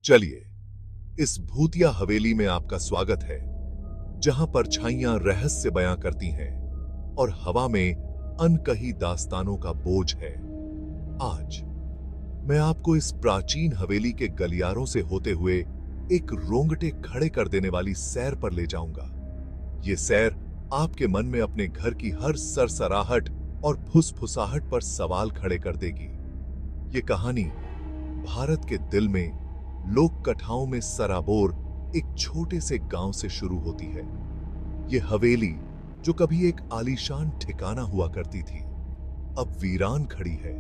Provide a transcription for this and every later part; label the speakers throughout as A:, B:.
A: चलिए, इस भूतिया हवेली में आपका स्वागत है, जहां परछाइयां रहस्य बयां करती हैं और हवा में अनकही दास्तानों का बोझ है। आज मैं आपको इस प्राचीन हवेली के गलियारों से होते हुए एक रोंगटे खड़े कर देने वाली सैर पर ले जाऊंगा। ये सैर आपके मन में अपने घर की हर सरसराहट और फुसफुसाहट पर सवाल खड़े कर देगी। ये कहानी भारत के दिल में लोक कथाओं में सराबोर एक छोटे से गांव से शुरू होती है। ये हवेली जो कभी एक आलीशान ठिकाना हुआ करती थी, अब वीरान खड़ी है,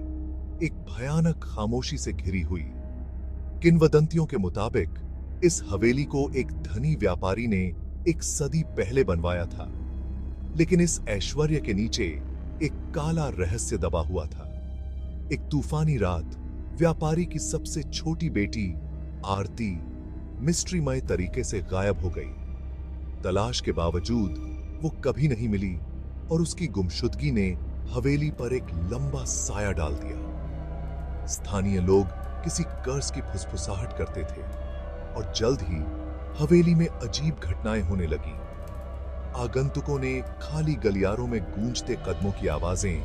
A: एक भयानक खामोशी से घिरी हुई। किंवदंतियों के मुताबिक इस हवेली को एक धनी व्यापारी ने एक सदी पहले बनवाया था, लेकिन इस ऐश्वर्य के नीचे एक काला रहस्य दबा हुआ था। एक तूफानी रात व्यापारी की सबसे छोटी बेटी आरती मिस्ट्रीमय तरीके से गायब हो गई। तलाश के बावजूद वो कभी नहीं मिली और उसकी गुमशुदगी ने हवेली पर एक लंबा साया डाल दिया। स्थानीय लोग किसी कर्ज की फुसफुसाहट करते थे और जल्द ही हवेली में अजीब घटनाएं होने लगी। आगंतुकों ने खाली गलियारों में गूंजते कदमों की आवाजें,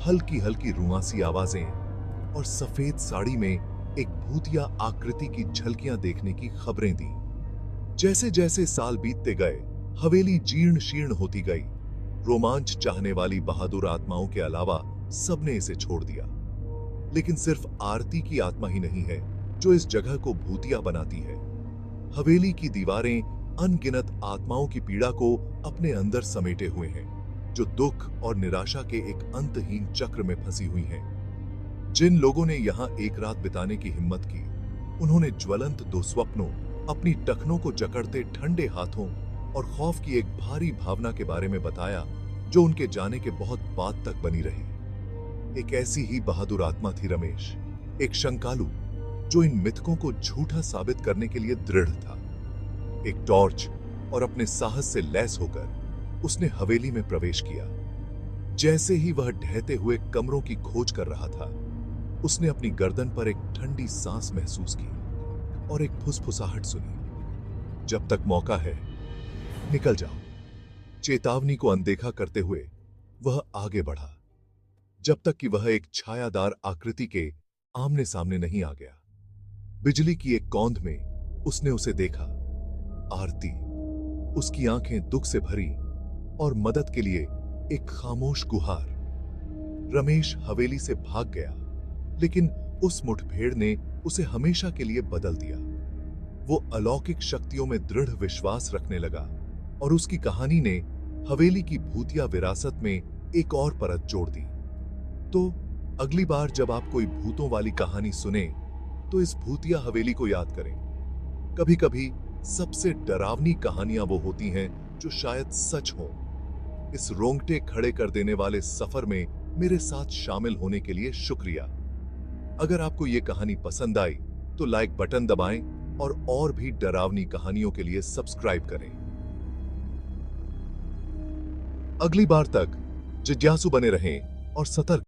A: हल्की हल्की रुआंसी आवाजें और सफेद साड़ी में एक भूतिया आकृति की झलकियां देखने की खबरें दी। जैसे जैसे साल बीतते गए, हवेली जीर्ण शीर्ण होती गई। रोमांच चाहने वाली बहादुर आत्माओं के अलावा सबने इसे छोड़ दिया। लेकिन सिर्फ आरती की आत्मा ही नहीं है जो इस जगह को भूतिया बनाती है। हवेली की दीवारें अनगिनत आत्माओं की पीड़ा को अपने अंदर समेटे हुए हैं, जो दुख और निराशा के एक अंतहीन चक्र में फंसी हुई हैं। जिन लोगों ने यहां एक रात बिताने की हिम्मत की, उन्होंने ज्वलंत दो स्वप्नों, अपनी टखनों को जकड़ते ठंडे हाथों और खौफ की एक भारी भावना के बारे में बताया, जो उनके जाने के बहुत बाद तक बनी रही। एक ऐसी ही बहादुर आत्मा थी रमेश, एक शंकालू जो इन मिथकों को झूठा साबित करने के लिए दृढ़ था। एक टॉर्च और अपने साहस से लैस होकर उसने हवेली में प्रवेश किया। जैसे ही वह ढहते हुए कमरों की खोज कर रहा था, उसने अपनी गर्दन पर एक ठंडी सांस महसूस की और एक फुसफुसाहट सुनी। जब तक मौका है, निकल जाओ। चेतावनी को अनदेखा करते हुए वह आगे बढ़ा, जब तक कि वह एक छायादार आकृति के आमने सामने नहीं आ गया। बिजली की एक कौंध में उसने उसे देखा। आरती, उसकी आंखें दुख से भरी और मदद के लिए एक खामोश गुहार। रमेश हवेली से भाग गया, लेकिन उस मुठभेड़ ने उसे हमेशा के लिए बदल दिया। वो अलौकिक शक्तियों में दृढ़ विश्वास रखने लगा और उसकी कहानी ने हवेली की भूतिया विरासत में एक और परत जोड़ दी। तो अगली बार जब आप कोई भूतों वाली कहानी सुने, तो इस भूतिया हवेली को याद करें। कभी कभी सबसे डरावनी कहानियां वो होती हैं जो शायद सच हों। इस रोंगटे खड़े कर देने वाले सफर में मेरे साथ शामिल होने के लिए शुक्रिया। अगर आपको ये कहानी पसंद आई तो लाइक बटन दबाएं और भी डरावनी कहानियों के लिए सब्सक्राइब करें। अगली बार तक जिज्ञासु बने रहें और सतर्क